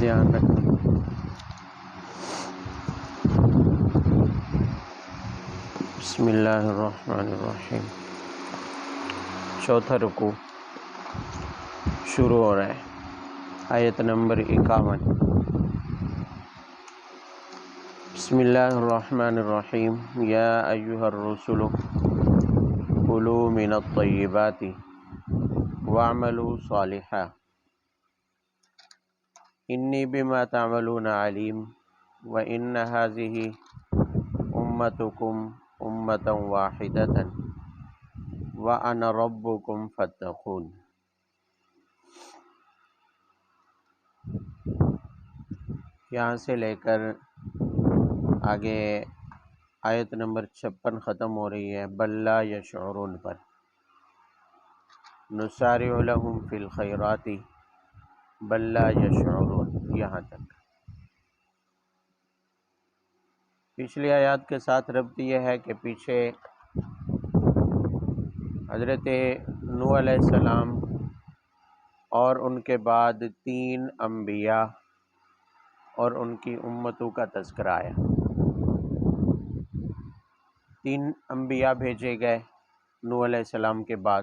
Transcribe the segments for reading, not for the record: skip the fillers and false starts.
دھیان رکھنا۔ بسم اللہ الرحمن الرحیم۔ چوتھا رکوع شروع ہو رہا ہے، آیت نمبر 51۔ بسم اللہ الرحمن الرحیم۔ یا ایھا الرسل کلوا من الطیبات واعملوا صالحا انی بما تعملون علیم وان ھذہ امتکم امۃ واحدۃ وانا ربکم فاتقون۔ یہاں سے لے کر آگے آیت نمبر 56 ختم ہو رہی ہے بل لا یشعرون پر۔ نسارع لہم فی الخیرات بل لا یشعرون، یہاں تک۔ پچھلی آیات کے ساتھ ربط یہ ہے کہ پیچھے حضرت نوح علیہ السلام اور ان کے بعد 3 انبیاء اور ان کی امتوں کا تذکرہ آیا۔ 3 انبیاء بھیجے گئے نوح علیہ السلام کے بعد،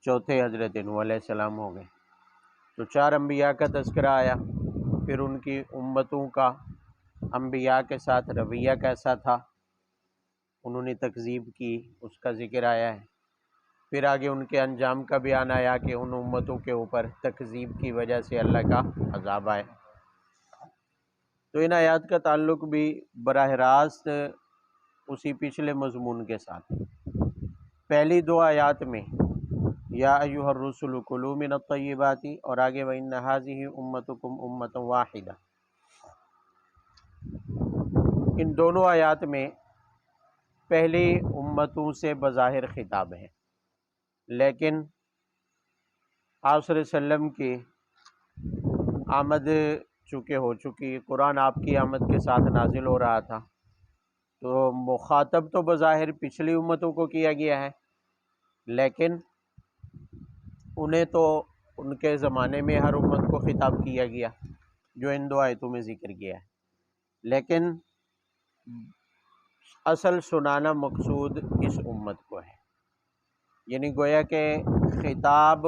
چوتھے حضرت نوح علیہ السلام ہو گئے، تو 4 انبیاء کا تذکرہ آیا۔ پھر ان کی امتوں کا انبیاء کے ساتھ رویہ کیسا تھا، انہوں نے تکذیب کی، اس کا ذکر آیا ہے۔ پھر آگے ان کے انجام کا بیان آیا کہ ان امتوں کے اوپر تکذیب کی وجہ سے اللہ کا عذاب آئے۔ تو ان آیات کا تعلق بھی براہ راست اسی پچھلے مضمون کے ساتھ۔ پہلی 2 آیات میں یا ایھا الرسل کلوا من الطیبات اور آگے وان ھذہ امتکم امۃ واحدہ، ان دونوں آیات میں پہلی امتوں سے بظاہر خطاب ہے، لیکن آپ صلی اللہ علیہ وسلم کی آمد چونکہ ہو چکی، قرآن آپ کی آمد کے ساتھ نازل ہو رہا تھا، تو مخاطب تو بظاہر پچھلی امتوں کو کیا گیا ہے، لیکن انہیں تو ان کے زمانے میں ہر امت کو خطاب کیا گیا جو ان 2 آیتوں میں ذکر کیا ہے، لیکن اصل سنانا مقصود اس امت کو ہے، یعنی گویا کہ خطاب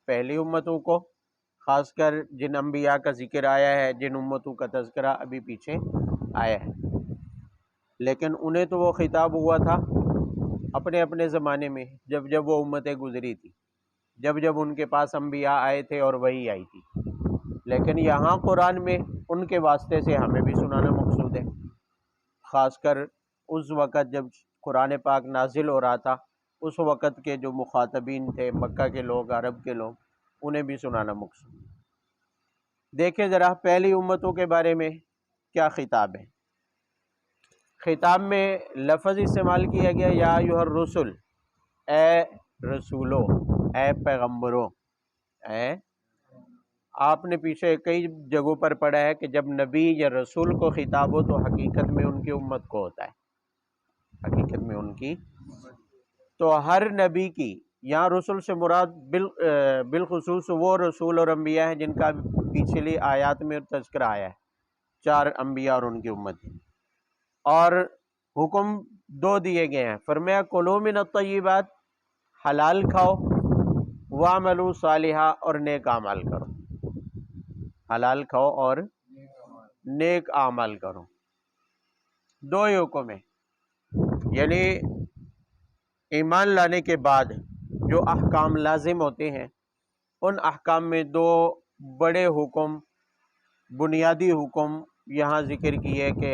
پہلی امتوں کو، خاص کر جن انبیاء کا ذکر آیا ہے، جن امتوں کا تذکرہ ابھی پیچھے آیا ہے، لیکن انہیں تو وہ خطاب ہوا تھا اپنے اپنے زمانے میں، جب جب وہ امتیں گزری تھی، جب جب ان کے پاس انبیاء آئے تھے اور وحی آئی تھی، لیکن یہاں قرآن میں ان کے واسطے سے ہمیں بھی سنانا مقصود ہے، خاص کر اس وقت جب قرآن پاک نازل ہو رہا تھا، اس وقت کے جو مخاطبین تھے، مکہ کے لوگ، عرب کے لوگ، انہیں بھی سنانا مقصود ہے۔ دیکھیں ذرا پہلی امتوں کے بارے میں کیا خطاب ہے۔ خطاب میں لفظ استعمال کیا گیا یا ایھا الرسل، اے رسولو، اے پیغمبروں، آپ نے پیچھے کئی جگہوں پر پڑھا ہے کہ جب نبی یا رسول کو خطاب ہو تو حقیقت میں ان کی امت کو ہوتا ہے، حقیقت میں ان کی، تو ہر نبی کی، یہاں رسول سے مراد بالخصوص وہ رسول اور انبیاء ہیں جن کا پچھلی آیات میں تذکرہ آیا ہے، 4 انبیاء اور ان کی امت، اور حکم 2 دیے گئے ہیں، فرمایا کلوا من الطیبات، حلال کھاؤ، واعملوا صالحا، اور نیک اعمال کرو، حلال کھاؤ اور نیک اعمال کرو، 2 ہی حکم ہیں، یعنی ایمان لانے کے بعد جو احکام لازم ہوتے ہیں، ان احکام میں 2 بڑے حکم، بنیادی حکم یہاں ذکر کیے کہ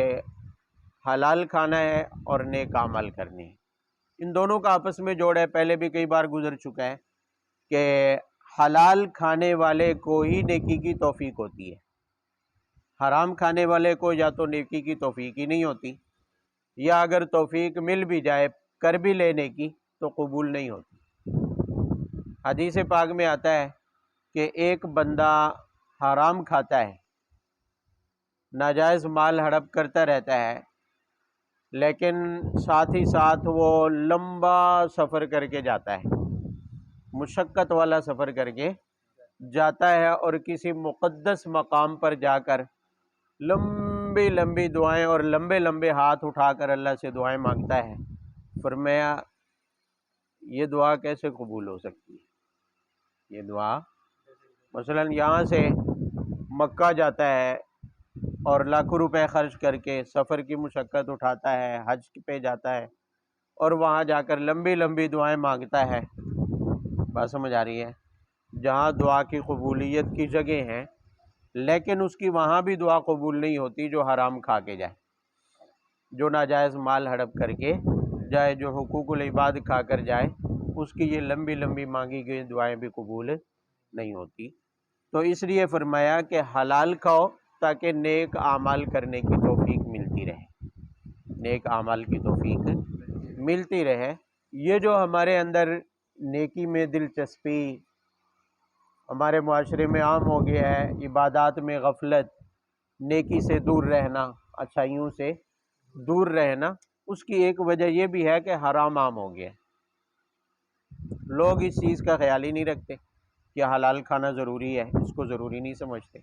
حلال کھانا ہے اور نیک اعمال کرنے ہیں۔ ان دونوں کا آپس میں جوڑ ہے، پہلے بھی کئی بار گزر چکا ہے کہ حلال کھانے والے کو ہی نیکی کی توفیق ہوتی ہے، حرام کھانے والے کو یا تو نیکی کی توفیق ہی نہیں ہوتی، یا اگر توفیق مل بھی جائے، کر بھی لینے کی، تو قبول نہیں ہوتی۔ حدیث پاک میں آتا ہے کہ ایک بندہ حرام کھاتا ہے، ناجائز مال ہڑپ کرتا رہتا ہے، لیکن ساتھ ہی ساتھ وہ لمبا سفر کر کے جاتا ہے، مشقت والا سفر کر کے جاتا ہے اور کسی مقدس مقام پر جا کر لمبی لمبی دعائیں اور لمبے لمبے ہاتھ اٹھا کر اللہ سے دعائیں مانگتا ہے، فرمایا یہ دعا کیسے قبول ہو سکتی ہے؟ یہ دعا مثلا یہاں سے مکہ جاتا ہے اور لاکھوں روپے خرچ کر کے سفر کی مشقت اٹھاتا ہے، حج پہ جاتا ہے اور وہاں جا کر لمبی لمبی دعائیں مانگتا ہے، بات سمجھ آ رہی ہے؟ جہاں دعا کی قبولیت کی جگہ ہیں، لیکن اس کی وہاں بھی دعا قبول نہیں ہوتی جو حرام کھا کے جائے، جو ناجائز مال ہڑپ کر کے جائے، جو حقوق العباد کھا کر جائے، اس کی یہ لمبی لمبی مانگی گئی دعائیں بھی قبول نہیں ہوتی۔ تو اس لیے فرمایا کہ حلال کھاؤ تاکہ نیک اعمال کرنے کی توفیق ملتی رہے، نیک اعمال کی توفیق ملتی رہے۔ یہ جو ہمارے اندر نیکی میں دلچسپی ہمارے معاشرے میں عام ہو گیا ہے، عبادات میں غفلت، نیکی سے دور رہنا، اچھائیوں سے دور رہنا، اس کی ایک وجہ یہ بھی ہے کہ حرام عام ہو گیا ہے۔ لوگ اس چیز کا خیال ہی نہیں رکھتے کہ حلال کھانا ضروری ہے، اس کو ضروری نہیں سمجھتے۔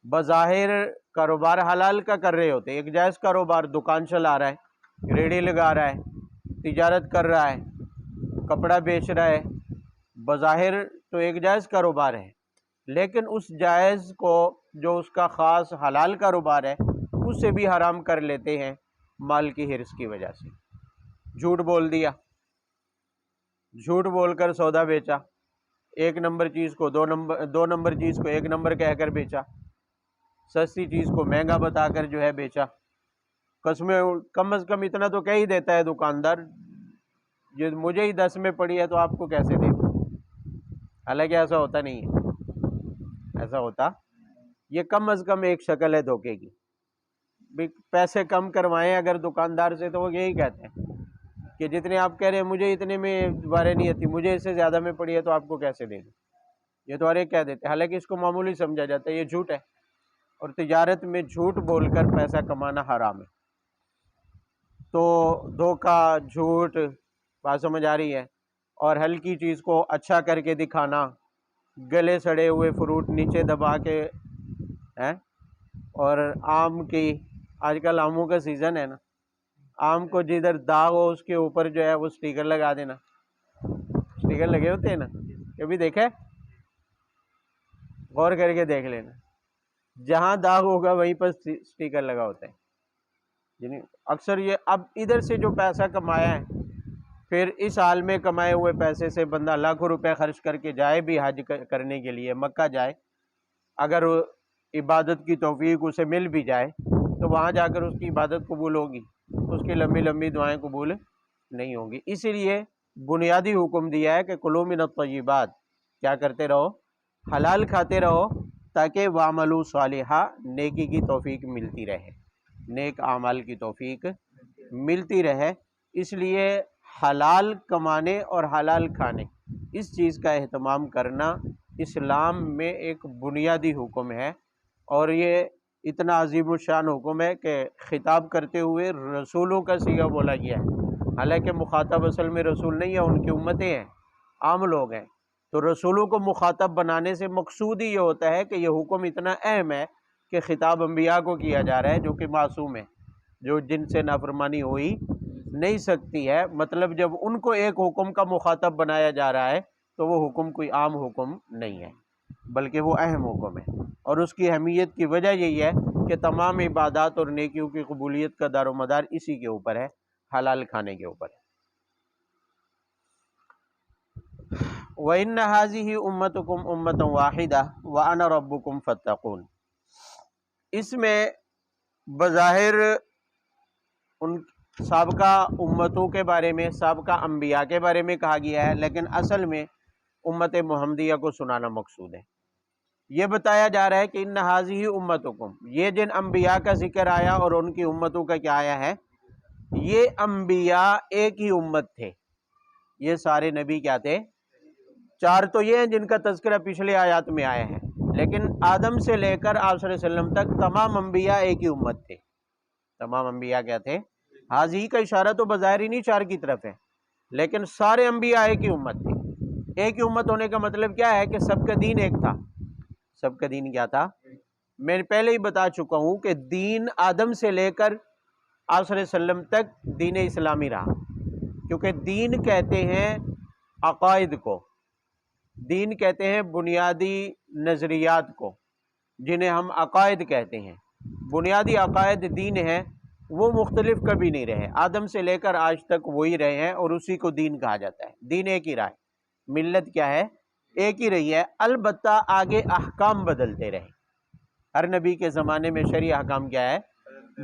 بظاہر کاروبار حلال کا کر رہے ہوتے، ایک جائز کاروبار، دکان چلا رہا ہے، ریڑھی لگا رہا ہے، تجارت کر رہا ہے، کپڑا بیچ رہا ہے، بظاہر تو ایک جائز کاروبار ہے، لیکن اس جائز کو جو اس کا خاص حلال کاروبار ہے اس سے بھی حرام کر لیتے ہیں مال کی حرص کی وجہ سے۔ جھوٹ بول دیا، جھوٹ بول کر سودا بیچا، ایک نمبر چیز کو دو نمبر چیز کو ایک نمبر کہہ کر بیچا، سستی چیز کو مہنگا بتا کر جو ہے بیچا۔ قسمیں کم از کم اتنا تو کہہ ہی دیتا ہے دکاندار، جو مجھے ہی 10 میں پڑی ہے تو آپ کو کیسے دے دوں؟ حالانکہ ایسا ہوتا نہیں ہے، ایسا ہوتا، یہ کم از کم ایک شکل ہے دھوکے کی۔ پیسے کم کروائیں اگر دکاندار سے تو وہ یہی کہتے ہیں کہ جتنے آپ کہہ رہے ہیں مجھے اتنے میں بارے نہیں آتی، مجھے اس سے زیادہ میں پڑی ہے تو آپ کو کیسے دے دوں؟ یہ تو ہر ایک کہہ دیتے ہیں، حالانکہ اس کو معمولی سمجھا جاتا ہے، یہ جھوٹ ہے، اور تجارت میں جھوٹ بول کر پیسہ کمانا حرام ہے۔ تو دھوکہ، جھوٹ، بات سمجھ آ رہی ہے؟ اور ہلکی چیز کو اچھا کر کے دکھانا، گلے سڑے ہوئے فروٹ نیچے دبا کے، اور آم کی، آج کل آموں کا سیزن ہے نا، آم کو جدھر داغ ہو اس کے اوپر جو ہے وہ سٹیکر لگا دینا، سٹیکر لگے ہوتے ہیں نا، کبھی دیکھے؟ غور کر کے دیکھ لینا، جہاں داغ ہوگا وہیں پر سٹیکر لگا ہوتا ہے۔ یعنی اکثر یہ اب ادھر سے جو پیسہ کمایا ہے، پھر اس حال میں کمائے ہوئے پیسے سے بندہ لاکھوں روپے خرچ کر کے جائے بھی حج کرنے کے لیے، مکہ جائے، اگر عبادت کی توفیق اسے مل بھی جائے تو وہاں جا کر اس کی عبادت قبول ہوگی، اس کی لمبی لمبی دعائیں قبول نہیں ہوں گی۔ اسی لیے بنیادی حکم دیا ہے کہ کلوا من الطیبات، کیا کرتے رہو؟ حلال کھاتے رہو تاکہ وعملوا صالحا، نیکی کی توفیق ملتی رہے، نیک اعمال کی توفیق ملتی رہے۔ اس لیے حلال کمانے اور حلال کھانے، اس چیز کا اہتمام کرنا اسلام میں ایک بنیادی حکم ہے، اور یہ اتنا عظیم الشان حکم ہے کہ خطاب کرتے ہوئے رسولوں کا صیغہ بولا گیا ہے، حالانکہ مخاطب اصل میں رسول نہیں ہے، ان کی امتیں ہیں، عام لوگ ہیں۔ تو رسولوں کو مخاطب بنانے سے مقصود ہی یہ ہوتا ہے کہ یہ حکم اتنا اہم ہے کہ خطاب انبیاء کو کیا جا رہا ہے جو کہ معصوم ہے، جو جن سے نافرمانی ہوئی نہیں سکتی ہے۔ مطلب جب ان کو ایک حکم کا مخاطب بنایا جا رہا ہے تو وہ حکم کوئی عام حکم نہیں ہے، بلکہ وہ اہم حکم ہے، اور اس کی اہمیت کی وجہ یہی ہے کہ تمام عبادات اور نیکیوں کی قبولیت کا دار و مدار اسی کے اوپر ہے، حلال کھانے کے اوپر ہے۔ وَإِنَّ هَٰذِهِ أُمَّتُكُمْ أُمَّةً وَاحِدَةً وَأَنَا رَبُّكُمْ فَاتَّقُونِ، اس میں بظاہر ان سابقہ امتوں کے بارے میں، سابقہ انبیاء کے بارے میں کہا گیا ہے، لیکن اصل میں امت محمدیہ کو سنانا مقصود ہے۔ یہ بتایا جا رہا ہے کہ ان هذه امتکم، یہ جن انبیاء کا ذکر آیا اور ان کی امتوں کا کیا آیا ہے، یہ انبیاء ایک ہی امت تھے، یہ سارے نبی کیا تھے؟ چار تو یہ ہیں جن کا تذکرہ پچھلے آیات میں آیا ہے، لیکن آدم سے لے کر آپ صلی اللہ علیہ وسلم تک تمام انبیاء ایک ہی امت تھے، تمام انبیاء کیا تھے؟ حاضی کا اشارہ تو بظاہر ہی نہیں چار کی طرف ہے، لیکن سارے انبیاء ایک ہی امت تھے۔ ایک ہی امت ہونے کا مطلب کیا ہے کہ سب کا دین ایک تھا. سب کا دین کیا تھا؟ میں پہلے ہی بتا چکا ہوں کہ دین آدم سے لے کر آپ صلی اللہ علیہ وسلم تک دین اسلامی رہا. کیونکہ دین کہتے ہیں عقائد کو، دین کہتے ہیں بنیادی نظریات کو، جنہیں ہم عقائد کہتے ہیں. بنیادی عقائد دین ہیں، وہ مختلف کبھی نہیں رہے، آدم سے لے کر آج تک وہی رہے ہیں، اور اسی کو دین کہا جاتا ہے. دین ایک ہی رہا ہے، ملت کیا ہے؟ ایک ہی رہی ہے. البتہ آگے احکام بدلتے رہے. ہر نبی کے زمانے میں شرعی احکام کیا ہے؟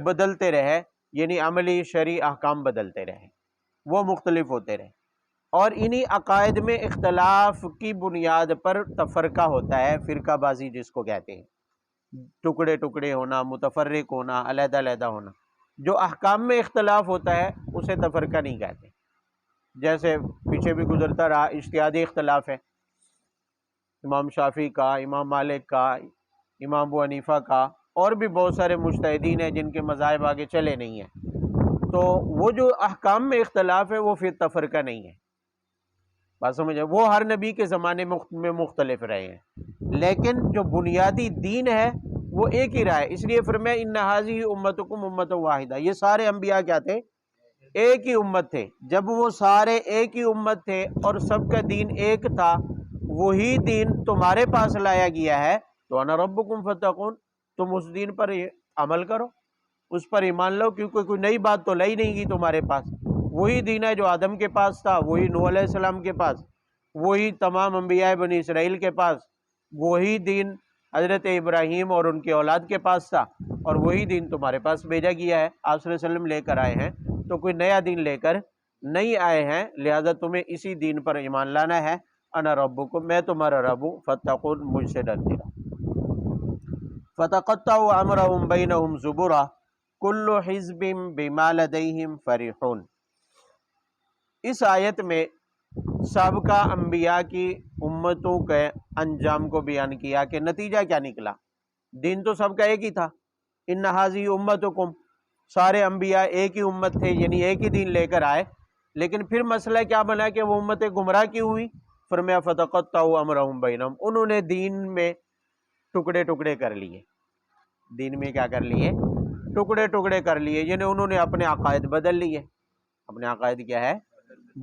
بدلتے رہے، یعنی عملی شرعی احکام بدلتے رہے، وہ مختلف ہوتے رہے. اور انہی عقائد میں اختلاف کی بنیاد پر تفرقہ ہوتا ہے، فرقہ بازی جس کو کہتے ہیں، ٹکڑے ٹکڑے ہونا، متفرق ہونا، علیحدہ علیحدہ ہونا. جو احکام میں اختلاف ہوتا ہے اسے تفرقہ نہیں کہتے. جیسے پیچھے بھی گزرتا رہا، اجتہادی اختلاف ہے، امام شافعی کا، امام مالک کا، امام ابو حنیفہ کا، اور بھی بہت سارے مجتہدین ہیں جن کے مذاہب آگے چلے نہیں ہیں. تو وہ جو احکام میں اختلاف ہے وہ پھر تفرقہ نہیں ہے. بات سمجھے؟ وہ ہر نبی کے زمانے میں مختلف رہے ہیں، لیکن جو بنیادی دین ہے وہ ایک ہی رہا ہے. اس لیے فرمایا ان ھذہ امتکم امۃ واحدہ، یہ سارے انبیاء کیا تھے؟ ایک ہی امت تھے. جب وہ سارے ایک ہی امت تھے اور سب کا دین ایک تھا، وہی دین تمہارے پاس لایا گیا ہے، تو انا ربکم فاتقون، تم اس دین پر عمل کرو، اس پر ایمان لو، کیونکہ کوئی نئی بات تو لائی نہیں گی تمہارے پاس. وہی دین ہے جو آدم کے پاس تھا، وہی نوح علیہ السلام کے پاس، وہی تمام انبیاء بنی اسرائیل کے پاس، وہی دین حضرت ابراہیم اور ان کی اولاد کے پاس تھا، اور وہی دین تمہارے پاس بھیجا گیا ہے. آپ صلی اللہ علیہ وسلم لے کر آئے ہیں، تو کوئی نیا دین لے کر نہیں آئے ہیں، لہذا تمہیں اسی دین پر ایمان لانا ہے. انا ربکم، میں تمہارا رب ہوں، فاتقون، مجھ سے ڈرتے رہو. فتقطعوا امرهم بینہم زبرا کل حزب بما لدیہم فرحون. اس آیت میں سابقہ انبیاء کی امتوں کے انجام کو بیان کیا کہ نتیجہ کیا نکلا. دین تو سب کا ایک ہی تھا، ان ھذہ امتکم، سارے انبیاء ایک ہی امت تھے، یعنی ایک ہی دین لے کر آئے. لیکن پھر مسئلہ کیا بنا کہ وہ امتیں گمراہ کی ہوئی. فرمایا فتقطعوا امرهم بینہم، انہوں نے دین میں ٹکڑے ٹکڑے کر لیے. دین میں کیا کر لیے؟ ٹکڑے ٹکڑے کر لیے، یعنی انہوں نے اپنے عقائد بدل لیے. اپنے عقائد کیا ہے؟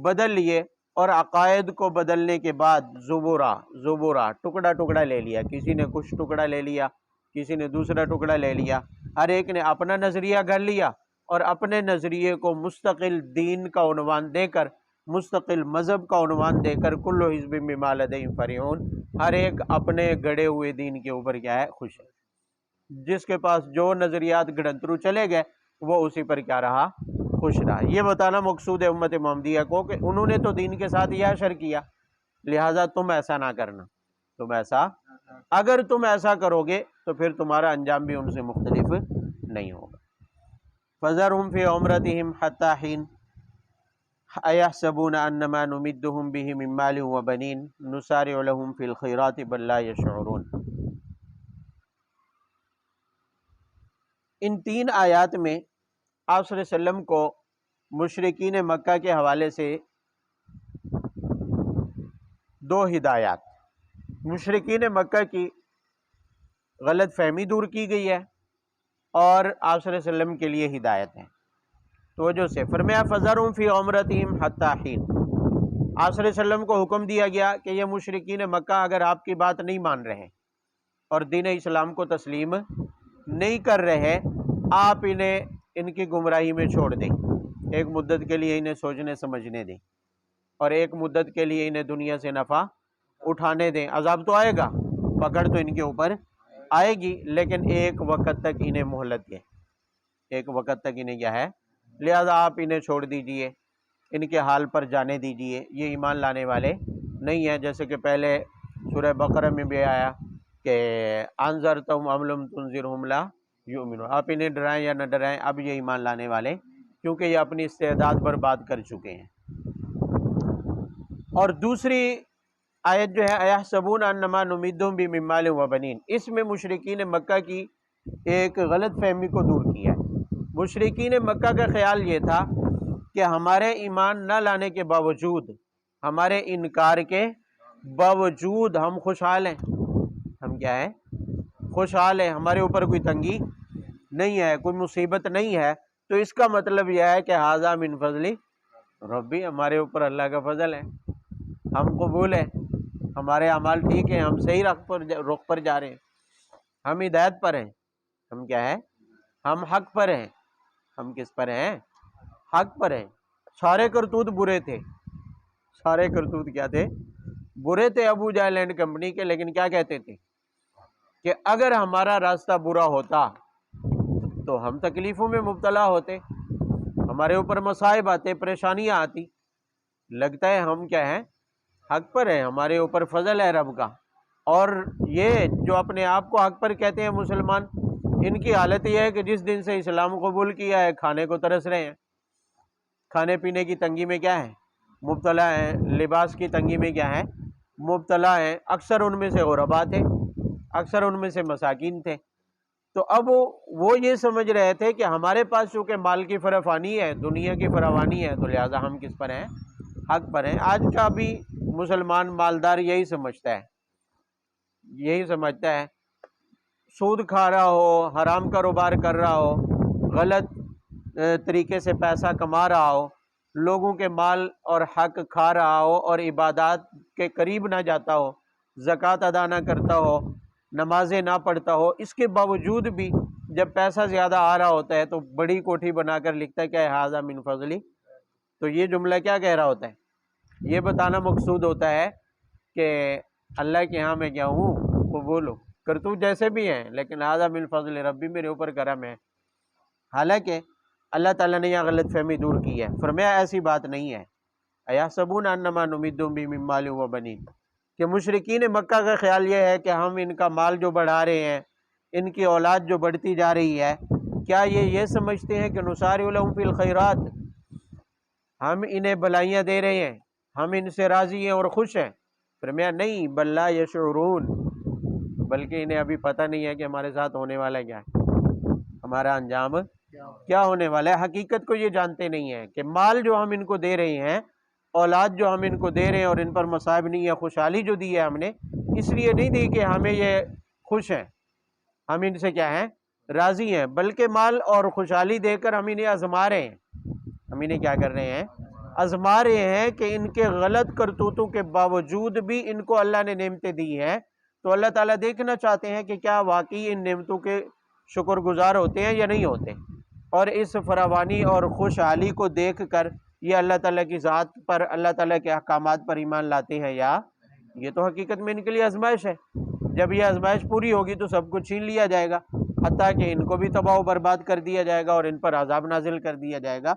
بدل لیے. اور عقائد کو بدلنے کے بعد زبورا ٹکڑا ٹکڑا لے لیا. کسی نے کچھ ٹکڑا لے لیا، کسی نے دوسرا ٹکڑا لے لیا، ہر ایک نے اپنا نظریہ گھڑ لیا، اور اپنے نظریے کو مستقل دین کا عنوان دے کر، مستقل مذہب کا عنوان دے کر، کل حزب بما لدیہم فرحون، ہر ایک اپنے گڑے ہوئے دین کے اوپر کیا ہے؟ خوش ہے. جس کے پاس جو نظریات گڑنترو چلے گئے وہ اسی پر کیا رہا؟ خوش رہا. یہ بتانا مقصود ہے امت محمدیہ کو کہ انہوں نے تو دین کے ساتھ یہ اشر کیا، لہٰذا تم ایسا نہ کرنا. اگر تم ایسا کرو گے تو پھر تمہارا انجام بھی ان سے مختلف نہیں ہوگا. فذرهم فی غمرتہم حتی حین ایحسبون انما نمدہم بہ من مال وبنین نسارع لہم فی الخیرات بل لا یشعرون. ان تین آیات میں آپ صلی اللہ علیہ وسلم کو مشرکین مکہ کے حوالے سے دو ہدایات، مشرکین مکہ کی غلط فہمی دور کی گئی ہے، اور آپ صلی اللہ علیہ وسلم کے لیے ہدایت ہے. توجہ سے فرمایا فذرهم فی غمرتہم حتی حین. آپ صلی اللہ علیہ وسلم کو حکم دیا گیا کہ یہ مشرکین مکہ اگر آپ کی بات نہیں مان رہے اور دین اسلام کو تسلیم نہیں کر رہے، آپ انہیں ان کی گمراہی میں چھوڑ دیں. ایک مدت کے لیے انہیں سوچنے سمجھنے دیں، اور ایک مدت کے لیے انہیں دنیا سے نفع اٹھانے دیں. عذاب تو آئے گا، پکڑ تو ان کے اوپر آئے گی، لیکن ایک وقت تک انہیں مہلت ہے، ایک وقت تک انہیں کیا ہے؟ لہذا آپ انہیں چھوڑ دیجئے، ان کے حال پر جانے دیجئے. یہ ایمان لانے والے نہیں ہیں. جیسے کہ پہلے سورہ بقرہ میں بھی آیا کہ انذرتہم ام لم تنذرہم لا یؤمنون، آپ انہیں ڈرائیں یا نہ ڈرائیں، اب یہ ایمان لانے والے، کیونکہ یہ اپنی استعداد برباد کر چکے ہیں. اور دوسری آیت جو ہے ایحسبون انما نمدہم بہ من مال وبنین، اس میں مشرکین مکہ کی ایک غلط فہمی کو دور کیا ہے. مشرکین مکہ کا خیال یہ تھا کہ ہمارے ایمان نہ لانے کے باوجود، ہمارے انکار کے باوجود ہم خوشحال ہیں. ہم کیا ہیں؟ خوشحال ہیں. ہمارے اوپر کوئی تنگی نہیں ہے, کوئی مصیبت نہیں ہے. تو اس کا مطلب یہ ہے کہ ھذا من فضل ربی, ہمارے اوپر اللہ کا فضل ہے. ہم قبول ہیں, ہمارے اعمال ٹھیک ہیں, ہم صحیح رخ پر جا رہے ہیں, ہم ہدایت پر ہیں. ہم کیا ہیں؟ ہم حق پر ہیں. ہم کس پر ہیں؟ حق پر ہیں. سارے کرتوت برے تھے, سارے کرتوت کیا تھے؟ برے تھے ابو جہل اینڈ کمپنی کے. لیکن کیا کہتے تھے کہ اگر ہمارا راستہ برا ہوتا تو ہم تکلیفوں میں مبتلا ہوتے, ہمارے اوپر مصائب آتے, پریشانیاں آتی. لگتا ہے ہم کیا ہیں؟ حق پر ہیں, ہمارے اوپر فضل ہے رب کا. اور یہ جو اپنے آپ کو حق پر کہتے ہیں مسلمان, ان کی حالت یہ ہے کہ جس دن سے اسلام قبول کیا ہے کھانے کو ترس رہے ہیں, کھانے پینے کی تنگی میں کیا ہے؟ مبتلا ہیں. لباس کی تنگی میں کیا ہے؟ مبتلا ہیں. اکثر ان میں سے غربا تھے, اکثر ان میں سے مساکین تھے. تو اب وہ یہ سمجھ رہے تھے کہ ہمارے پاس چونکہ مال کی فراوانی ہے, دنیا کی فراوانی ہے, تو لہٰذا ہم کس پر ہیں؟ حق پر ہیں. آج کا بھی مسلمان مالدار یہی سمجھتا ہے, یہی سمجھتا ہے. سود کھا رہا ہو, حرام کاروبار کر رہا ہو, غلط طریقے سے پیسہ کما رہا ہو, لوگوں کے مال اور حق کھا رہا ہو, اور عبادات کے قریب نہ جاتا ہو, زکوٰۃ ادا نہ کرتا ہو, نمازیں نہ پڑھتا ہو, اس کے باوجود بھی جب پیسہ زیادہ آ رہا ہوتا ہے تو بڑی کوٹھی بنا کر لکھتا ہے کہ ھذا من فضلی. تو یہ جملہ کیا کہہ رہا ہوتا ہے؟ یہ بتانا مقصود ہوتا ہے کہ اللہ کے ہاں میں کیا ہوں؟ قبول ہوں. کرتوت جیسے بھی ہیں لیکن ھذا من فضل ربی, میرے اوپر کرم ہے. حالانکہ اللہ تعالیٰ نے یہ غلط فہمی دور کی ہے. فرمایا ایسی بات نہیں ہے. ایحسبون انما نمدهم به من مال وبنین, کہ مشرکین مکہ کا خیال یہ ہے کہ ہم ان کا مال جو بڑھا رہے ہیں, ان کی اولاد جو بڑھتی جا رہی ہے, کیا یہ سمجھتے ہیں کہ نسارع لهم فی الخیرات, ہم انہیں بلائیاں دے رہے ہیں, ہم ان سے راضی ہیں اور خوش ہیں؟ فرمایا نہیں, بل لا یشعرون, بلکہ انہیں ابھی پتہ نہیں ہے کہ ہمارے ساتھ ہونے والا کیا ہے, ہمارا انجام کیا ہونے والا ہے. حقیقت کو یہ جانتے نہیں ہیں کہ مال جو ہم ان کو دے رہے ہیں, اولاد جو ہم ان کو دے رہے ہیں, اور ان پر مصائب نہیں ہے, خوشحالی جو دی ہے ہم نے, اس لیے نہیں دی کہ ہمیں یہ خوش ہیں, ہم ان سے کیا ہیں؟ راضی ہیں, بلکہ مال اور خوشحالی دے کر ہم انہیں آزما رہے ہیں. ہم انہیں کیا کر رہے ہیں؟ آزما رہے ہیں کہ ان کے غلط کرتوتوں کے باوجود بھی ان کو اللہ نے نعمتیں دی ہیں. تو اللہ تعالیٰ دیکھنا چاہتے ہیں کہ کیا واقعی ان نعمتوں کے شکر گزار ہوتے ہیں یا نہیں ہوتے, اور اس فراوانی اور خوشحالی کو دیکھ کر یہ اللہ تعالیٰ کی ذات پر, اللہ تعالیٰ کے احکامات پر ایمان لاتے ہیں یا یہ تو حقیقت میں ان کے لیے آزمائش ہے. جب یہ آزمائش پوری ہوگی تو سب کچھ چھین لیا جائے گا, حتیٰ کہ ان کو بھی تباہ و برباد کر دیا جائے گا اور ان پر عذاب نازل کر دیا جائے گا.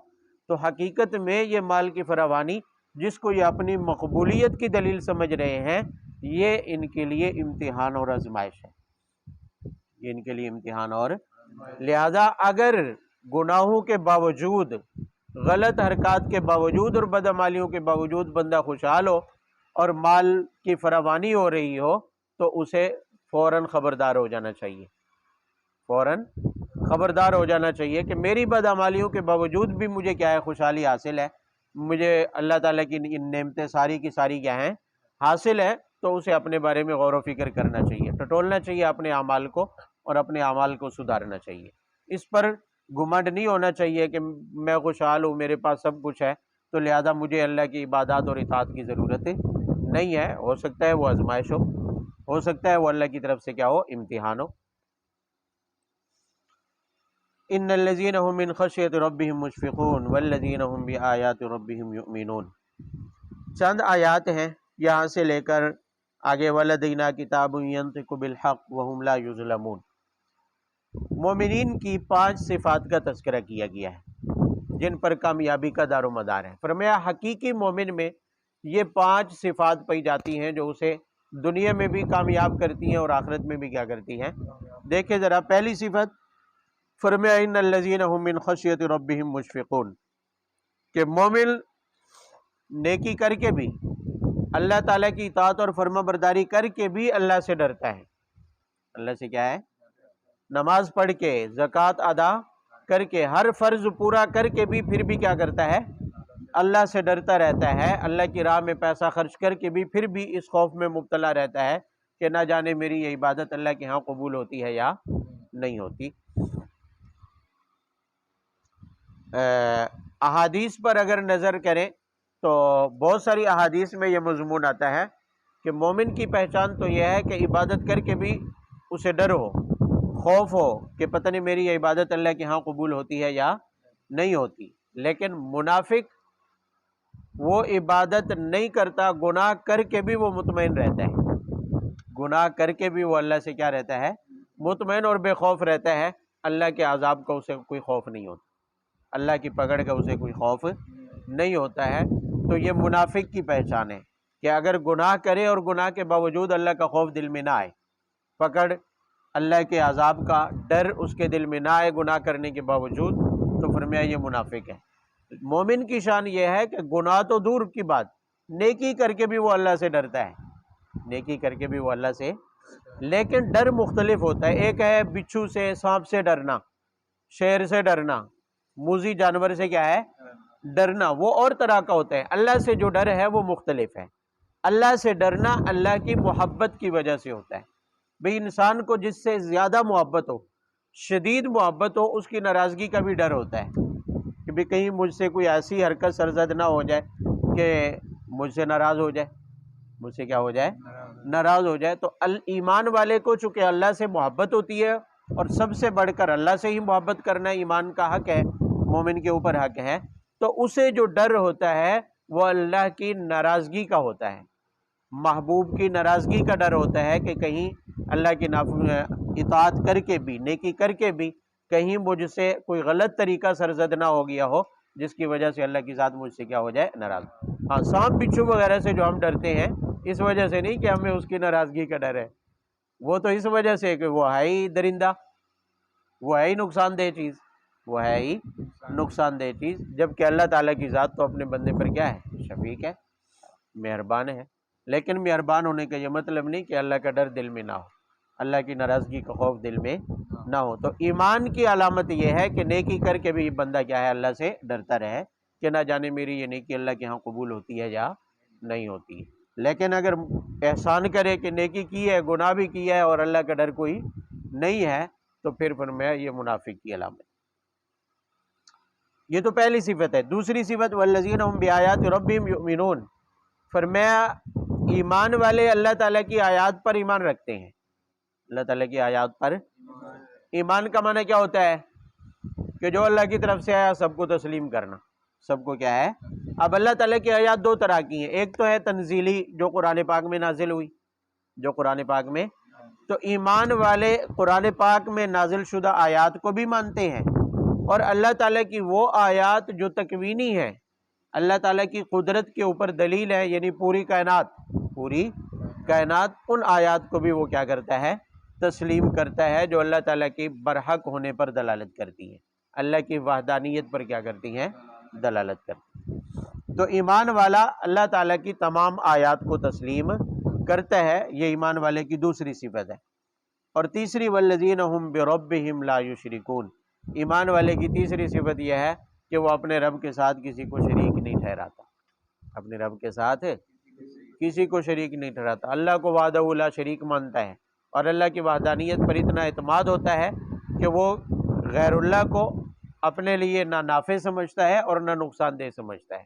تو حقیقت میں یہ مال کی فراوانی جس کو یہ اپنی مقبولیت کی دلیل سمجھ رہے ہیں, یہ ان کے لیے امتحان اور آزمائش ہے, یہ ان کے لیے امتحان. اور لہذا اگر گناہوں کے باوجود, غلط حرکات کے باوجود اور بدعمالیوں کے باوجود بندہ خوشحال ہو اور مال کی فراوانی ہو رہی ہو, تو اسے فوراً خبردار ہو جانا چاہیے, فوراً خبردار ہو جانا چاہیے کہ میری بدعمالیوں کے باوجود بھی مجھے کیا ہے؟ خوشحالی حاصل ہے, مجھے اللہ تعالیٰ کی ان نعمتیں ساری کی ساری کیا ہیں؟ حاصل ہے. تو اسے اپنے بارے میں غور و فکر کرنا چاہیے, ٹٹولنا چاہیے اپنے اعمال کو, اور اپنے اعمال کو سدھارنا چاہیے. اس پر گھمنڈ نہیں ہونا چاہیے کہ میں خوشحال ہوں, میرے پاس سب کچھ ہے, تو لہذا مجھے اللہ کی عبادات اور اطاعت کی ضرورت نہیں ہے. ہو سکتا ہے وہ آزمائش ہو سکتا ہے وہ اللہ کی طرف سے کیا ہو؟ امتحان ہو. ان الذین هم من خشیۃ ربهم مشفقون والذین هم بآیات ربهم یؤمنون. چند آیات ہیں یہاں سے لے کر آگے, ولدینا کتاب ینطق بالحق وهم لا یظلمون. مومنین کی 5 صفات کا تذکرہ کیا گیا ہے جن پر کامیابی کا دار و مدار ہے. فرمایا حقیقی مومن میں یہ 5 صفات پائی جاتی ہیں جو اسے دنیا میں بھی کامیاب کرتی ہیں اور آخرت میں بھی کیا کرتی ہیں. دیکھیں ذرا پہلی صفت, فرمایا ان الذین هم من خشیۃ ربهم مشفقون, کہ مومن نیکی کر کے بھی, اللہ تعالیٰ کی اطاعت اور فرما برداری کر کے بھی اللہ سے ڈرتا ہے. اللہ سے کیا ہے؟ نماز پڑھ کے, زکوٰۃ ادا کر کے, ہر فرض پورا کر کے بھی پھر بھی کیا کرتا ہے؟ اللہ سے ڈرتا رہتا ہے، اللہ کی راہ میں پیسہ خرچ کر کے بھی پھر بھی اس خوف میں مبتلا رہتا ہے کہ نہ جانے میری یہ عبادت اللہ کے ہاں قبول ہوتی ہے یا نہیں ہوتی۔ احادیث پر اگر نظر کریں تو بہت ساری احادیث میں یہ مضمون آتا ہے کہ مومن کی پہچان تو یہ ہے کہ عبادت کر کے بھی اسے ڈر ہو، خوف ہو کہ پتہ نہیں میری یہ عبادت اللہ کے ہاں قبول ہوتی ہے یا نہیں ہوتی۔ لیکن منافق وہ عبادت نہیں کرتا، گناہ کر کے بھی وہ مطمئن رہتا ہے، گناہ کر کے بھی وہ اللہ سے کیا رہتا ہے؟ مطمئن اور بے خوف رہتا ہے۔ اللہ کے عذاب کا اسے کوئی خوف نہیں ہوتا، اللہ کی پکڑ کا اسے کوئی خوف نہیں ہوتا ہے۔ تو یہ منافق کی پہچان ہے کہ اگر گناہ کرے اور گناہ کے باوجود اللہ کا خوف دل میں نہ آئے، پکڑ اللہ کے عذاب کا ڈر اس کے دل میں نہ آئے گناہ کرنے کے باوجود، تو فرمایا یہ منافق ہے۔ مومن کی شان یہ ہے کہ گناہ تو دور کی بات، نیکی کر کے بھی وہ اللہ سے ڈرتا ہے، نیکی کر کے بھی وہ اللہ سے، لیکن ڈر مختلف ہوتا ہے۔ ایک ہے بچھو سے، سانپ سے ڈرنا، شیر سے ڈرنا، موذی جانور سے کیا ہے؟ ڈرنا، وہ اور طرح کا ہوتا ہے۔ اللہ سے جو ڈر ہے وہ مختلف ہے۔ اللہ سے ڈرنا اللہ کی محبت کی وجہ سے ہوتا ہے۔ بھئی انسان کو جس سے زیادہ محبت ہو، شدید محبت ہو، اس کی ناراضگی کا بھی ڈر ہوتا ہے کہ بھی کہیں مجھ سے کوئی ایسی حرکت سرزد نہ ہو جائے کہ مجھ سے ناراض ہو جائے، مجھ سے کیا ہو جائے؟ ناراض ہو جائے۔ تو ایمان والے کو چونکہ اللہ سے محبت ہوتی ہے، اور سب سے بڑھ کر اللہ سے ہی محبت کرنا ایمان کا حق ہے، مومن کے اوپر حق ہے، تو اسے جو ڈر ہوتا ہے وہ اللہ کی ناراضگی کا ہوتا ہے، محبوب کی ناراضگی کا ڈر ہوتا ہے کہ کہیں اللہ کی اطاعت کر کے بھی، نیکی کر کے بھی کہیں مجھ سے کوئی غلط طریقہ سرزد نہ ہو گیا ہو جس کی وجہ سے اللہ کی ذات مجھ سے کیا ہو جائے؟ ناراض۔ ہاں، سانپ بچھو وغیرہ سے جو ہم ڈرتے ہیں اس وجہ سے نہیں کہ ہمیں اس کی ناراضگی کا ڈر ہے، وہ تو اس وجہ سے کہ وہ ہے ہی درندہ، وہ ہے ہی نقصان دہ چیز، وہ ہے ہی نقصان دہ چیز، جبکہ اللہ تعالیٰ کی ذات تو اپنے بندے پر کیا ہے؟ شفیق ہے، مہربان ہے۔ لیکن مہربان ہونے کا یہ مطلب نہیں کہ اللہ کا ڈر دل میں نہ ہو، اللہ کی ناراضگی کا خوف دل میں نہ ہو۔ تو ایمان کی علامت یہ ہے کہ نیکی کر کے بھی بندہ کیا ہے؟ اللہ سے ڈرتا رہے کہ نہ جانے میری یہ نیکی اللہ کے ہاں قبول ہوتی ہے یا نہیں ہوتی ہے۔ لیکن اگر احسان کرے کہ نیکی کی ہے، گناہ بھی کیا ہے اور اللہ کا ڈر کوئی نہیں ہے، تو پھر فرمایا یہ منافق کی علامت۔ یہ تو پہلی صفت ہے۔ دوسری صفت والذین هم بآیات ربهم یؤمنون، فرمایا ایمان والے اللہ تعالیٰ کی آیات پر ایمان رکھتے ہیں۔ اللہ تعالیٰ کی آیات پر ایمان کا معنی کیا ہوتا ہے؟ کہ جو اللہ کی طرف سے آیا سب کو تسلیم کرنا، سب کو کیا ہے؟ اب اللہ تعالیٰ کی آیات دو طرح کی ہیں، ایک تو ہے تنزیلی جو قرآن پاک میں نازل ہوئی، جو قرآن پاک میں، تو ایمان والے قرآن پاک میں نازل شدہ آیات کو بھی مانتے ہیں، اور اللہ تعالیٰ کی وہ آیات جو تکوینی ہے، اللہ تعالیٰ کی قدرت کے اوپر دلیل ہے، یعنی پوری کائنات، پوری کائنات، ان آیات کو بھی وہ کیا کرتا ہے؟ تسلیم کرتا ہے، جو اللہ تعالیٰ کی برحق ہونے پر دلالت کرتی ہے، اللہ کی وحدانیت پر کیا کرتی ہیں؟ دلالت کرتی ہے۔ تو ایمان والا اللہ تعالیٰ کی تمام آیات کو تسلیم کرتا ہے، یہ ایمان والے کی دوسری صفت ہے۔ اور تیسری والذین هم بربهم لا یشرکون، ایمان والے کی تیسری صفت یہ ہے کہ وہ اپنے رب کے ساتھ کسی کو شریک نہیں ٹھہراتا، اپنے رب کے ساتھ کسی کو شریک نہیں ٹھہراتا، اللہ کو وحدہ لا شریک مانتا ہے، اور اللہ کی وحدانیت پر اتنا اعتماد ہوتا ہے کہ وہ غیر اللہ کو اپنے لیے نہ نافع سمجھتا ہے اور نہ نقصان دہ سمجھتا ہے۔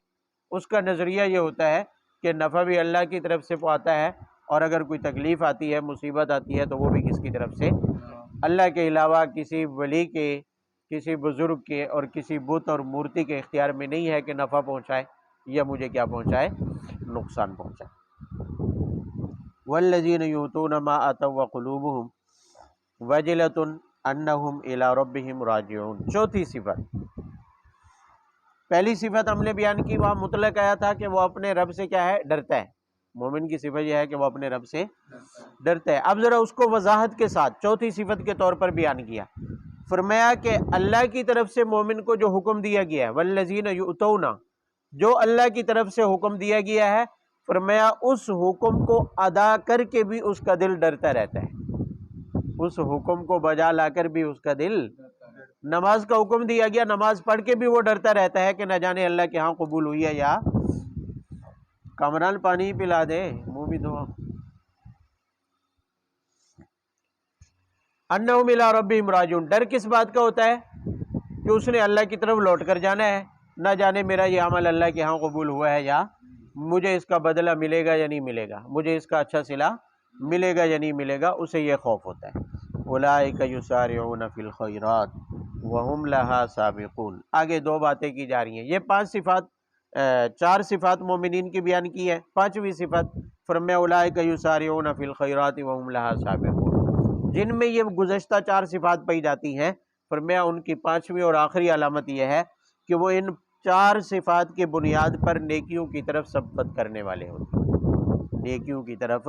اس کا نظریہ یہ ہوتا ہے کہ نفع بھی اللہ کی طرف سے آتا ہے، اور اگر کوئی تکلیف آتی ہے، مصیبت آتی ہے، تو وہ بھی کس کی طرف سے؟ اللہ کے علاوہ کسی ولی کے، کسی بزرگ کے اور کسی بت اور مورتی کے اختیار میں نہیں ہے کہ نفع پہنچائے یا مجھے کیا پہنچائے؟ نقصان پہنچائے۔ والذین یؤتون ما آتوا وقلوبهم وجلۃ انہم الی ربہم راجعون، چوتھی صفت۔ پہلی صفت ہم نے بیان کی، وہاں مطلق آیا تھا کہ وہ اپنے رب سے کیا ہے؟ ڈرتا ہے۔ مومن کی صفت یہ ہے کہ وہ اپنے رب سے ڈرتا ہے۔ اب ذرا اس کو وضاحت کے ساتھ چوتھی صفت کے طور پر بیان کیا، فرمایا کہ اللہ کی طرف سے مومن کو جو حکم دیا گیا ہے، والذین یؤتون، جو اللہ کی طرف سے حکم دیا گیا ہے، فرمایا اس حکم کو ادا کر کے بھی اس کا دل ڈرتا رہتا ہے، اس حکم کو بجا لا کر بھی اس کا دل نماز کا حکم دیا گیا، نماز پڑھ کے بھی وہ ڈرتا رہتا ہے کہ نہ جانے اللہ کے ہاں قبول ہوئی ہے یا کامران پانی پلا دے، منہ بھی دھو۔ انہم الی ربہم راجعون، ڈر کس بات کا ہوتا ہے کہ اس نے اللہ کی طرف لوٹ کر جانا ہے، نہ جانے میرا یہ عمل اللہ کے ہاں قبول ہوا ہے یا مجھے اس کا بدلہ ملے گا یا نہیں ملے گا، مجھے اس کا اچھا صلہ ملے گا یا نہیں ملے گا، اسے یہ خوف ہوتا ہے۔ اولئک یسارعون فی الخیرات وہم لہا سابقون۔ آگے دو باتیں کی جا رہی ہیں، یہ پانچ صفات، چار صفات مومنین کی بیان کی ہے، پانچویں صفت فرمایا اولئک یسارعون فی الخیرات وہم لہا سابقون، جن میں یہ گزشتہ چار صفات پائی جاتی ہیں، فرمایا ان کی پانچویں اور آخری علامت یہ ہے کہ وہ ان چار صفات کے بنیاد پر نیکیوں کی طرف سبقت کرنے والے ہوتے ہیں، نیکیوں کی طرف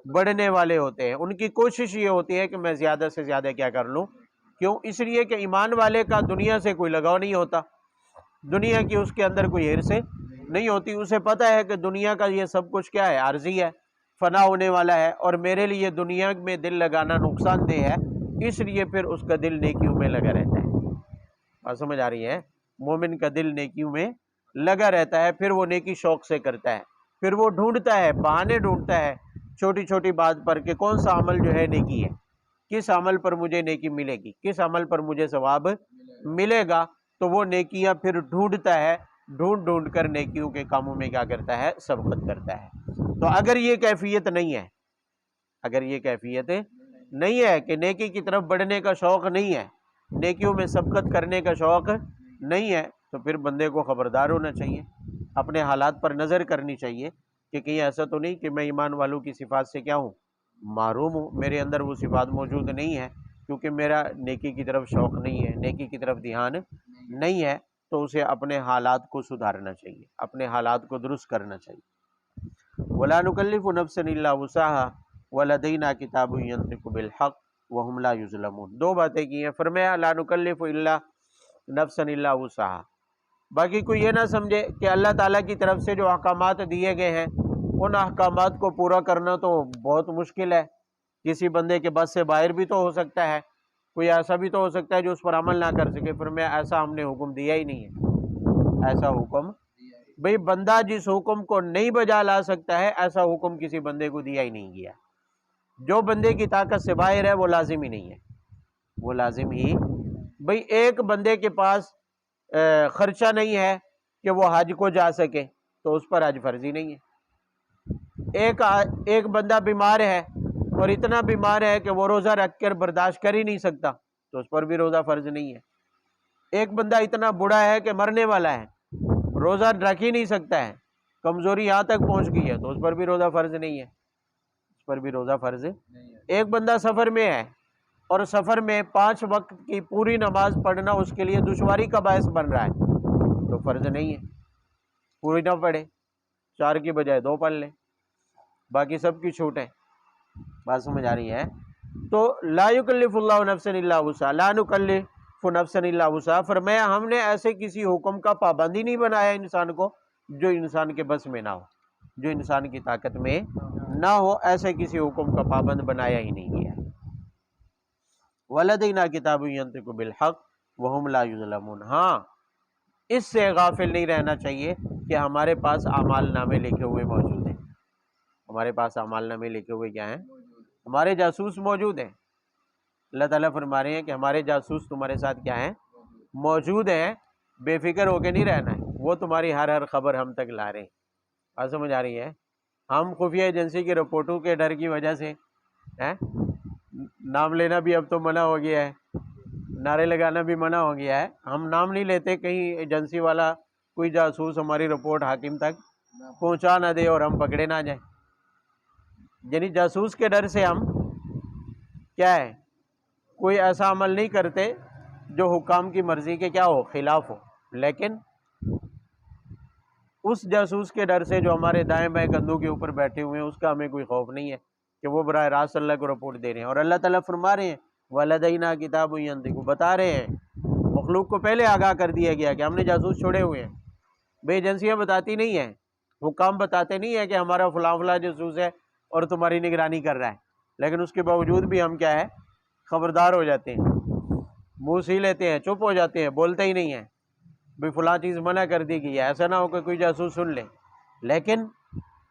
بڑھنے والے ہوتے ہیں۔ ان کی کوشش یہ ہوتی ہے کہ میں زیادہ سے زیادہ کیا کر لوں، کیوں؟ اس لیے کہ ایمان والے کا دنیا سے کوئی لگاؤ نہیں ہوتا، دنیا کی اس کے اندر کوئی ہرس نہیں ہوتی، اسے پتہ ہے کہ دنیا کا یہ سب کچھ کیا ہے، عارضی ہے، فنا ہونے والا ہے، اور میرے لیے دنیا میں دل لگانا نقصان دہ ہے، اس لیے پھر اس کا دل نیکیوں میں لگا رہتا ہے۔ بات سمجھ آ رہی ہے؟ مومن کا دل نیکیوں میں لگا رہتا ہے، پھر وہ نیکی شوق سے کرتا ہے، پھر وہ ڈھونڈتا ہے، بہانے ڈھونڈتا ہے چھوٹی چھوٹی بات پر کہ کون سا عمل جو ہے نیکی ہے، کس عمل پر مجھے نیکی ملے گی، کس عمل پر مجھے ثواب ملے گا، تو وہ نیکیاں پھر ڈھونڈتا ہے، ڈھونڈ ڈھونڈ کر نیکیوں کے کاموں میں کیا کرتا ہے، سبقت کرتا ہے۔ تو اگر یہ کیفیت نہیں ہے، اگر یہ کیفیت نہیں ہے کہ نیکی کی طرف بڑھنے کا شوق نہیں ہے، نیکیوں میں سبقت کرنے کا شوق نہیں ہے، تو پھر بندے کو خبردار ہونا چاہیے، اپنے حالات پر نظر کرنی چاہیے کہ کہیں ایسا تو نہیں کہ میں ایمان والوں کی صفات سے کیا ہوں، محروم ہوں، میرے اندر وہ صفات موجود نہیں ہے، کیونکہ میرا نیکی کی طرف شوق نہیں ہے، نیکی کی طرف دھیان نہیں ہے، تو اسے اپنے حالات کو سدھارنا چاہیے، اپنے حالات کو درست کرنا چاہیے۔ وَلَا نُكَلِّفُ نَفْسًا إِلَّا وُسْعَهَا وَلَدَيْنَا كِتَابٌ يَنطِقُ بِالْحَقِّ وَهُمْ لَا يُظْلَمُونَ۔ دو باتیں کی ہیں، فرمایا لَا نُكَلِّفُ إِلَّا نَفْسًا إِلَّا وُسْعَهَا، باقی کوئی یہ نہ سمجھے کہ اللہ تعالیٰ کی طرف سے جو احکامات دیے گئے ہیں ان احکامات کو پورا کرنا تو بہت مشکل ہے، کسی بندے کے بس سے باہر بھی تو ہو سکتا ہے، کوئی ایسا بھی تو ہو سکتا ہے جو اس پر عمل نہ کر سکے۔ فرمایا ایسا ہم نے حکم دیا ہی نہیں ہے، ایسا حکم بھئی بندہ جس حکم کو نہیں بجا لا سکتا ہے، ایسا حکم کسی بندے کو دیا ہی نہیں گیا۔ جو بندے کی طاقت سے باہر ہے وہ لازم ہی نہیں ہے، وہ لازم ہی بھئی ایک بندے کے پاس خرچہ نہیں ہے کہ وہ حج کو جا سکے تو اس پر حج فرضی نہیں ہے۔ ایک بندہ بیمار ہے اور اتنا بیمار ہے کہ وہ روزہ رکھ کر برداشت کر ہی نہیں سکتا تو اس پر بھی روزہ فرض نہیں ہے۔ ایک بندہ اتنا بوڑھا ہے کہ مرنے والا ہے، روزہ رکھ ہی نہیں سکتا ہے، کمزوری یہاں تک پہنچ گئی ہے تو اس پر بھی روزہ فرض نہیں ہے، اس پر بھی روزہ فرض ایک بندہ سفر میں ہے اور سفر میں 5 وقت کی پوری نماز پڑھنا اس کے لیے دشواری کا باعث بن رہا ہے تو فرض نہیں ہے، پوری نہ پڑھے، 4 کی بجائے 2 پڑھ لے، باقی سب کی چھوٹ ہے۔ بات سمجھ آ رہی ہے؟ تو لا یکلف اللہ نفسا الا وسعها، لا نکلف نفسا الا وسعها، فرمایا ہم نے ایسے کسی حکم کا پابندی نہیں بنایا انسان کو جو انسان کے بس میں نہ ہو، جو انسان کی طاقت میں نہ ہو، ایسے کسی حکم کا پابند بنایا ہی نہیں گیا۔ وَلَدَيْنَا كِتَابٌ يَنطِقُ بِالْحَقِّ وَهُمْ لَا يُظْلَمُونَ، ہاں اس سے غافل نہیں رہنا چاہیے کہ ہمارے پاس اعمال نامے لکھے ہوئے موجود ہیں، ہمارے پاس اعمال نامے لکھے ہوئے کیا ہیں، ہمارے جاسوس موجود ہیں۔ اللہ تعالیٰ فرما رہے ہیں کہ ہمارے جاسوس تمہارے ساتھ کیا ہیں، موجود ہیں، بے فکر ہو کے نہیں رہنا ہے، وہ تمہاری ہر خبر ہم تک لا رہے ہیں۔ بات سمجھ آ رہی ہے؟ ہم خفیہ ایجنسی کی رپورٹوں کے ڈر کی وجہ سے نام لینا بھی اب تو منع ہو گیا ہے، نعرے لگانا بھی منع ہو گیا ہے، ہم نام نہیں لیتے کہیں ایجنسی والا کوئی جاسوس ہماری رپورٹ حاکم تک پہنچا نہ دے اور ہم پکڑے نہ جائیں، یعنی جاسوس کے ڈر سے ہم کیا ہے، کوئی ایسا عمل نہیں کرتے جو حکام کی مرضی کے کیا ہو، خلاف ہو، لیکن اس جاسوس کے ڈر سے جو ہمارے دائیں بائیں کندھوں کے اوپر بیٹھے ہوئے ہیں اس کا ہمیں کوئی خوف نہیں ہے کہ وہ براہ راست اللہ کو رپورٹ دے رہے ہیں۔ اور اللہ تعالیٰ فرما رہے ہیں وَلَدَيْنَا كِتَابٌ يَنطِقُ، بتا رہے ہیں مخلوق کو پہلے آگاہ کر دیا گیا کہ ہم نے جاسوس چھوڑے ہوئے ہیں، بے ایجنسیاں بتاتی نہیں ہیں، حکام بتاتے نہیں ہیں کہ ہمارا فلاں فلاں جاسوس ہے اور تمہاری نگرانی کر رہا ہے، لیکن اس کے باوجود بھی ہم کیا ہے، خبردار ہو جاتے ہیں۔ منہ سی لیتے ہیں، چپ ہو جاتے ہیں، بولتے ہی نہیں ہیں بھی فلاں چیز منع کر دی گئی ہے، ایسا نہ ہو کہ کوئی جاسوس سن لے۔ لیکن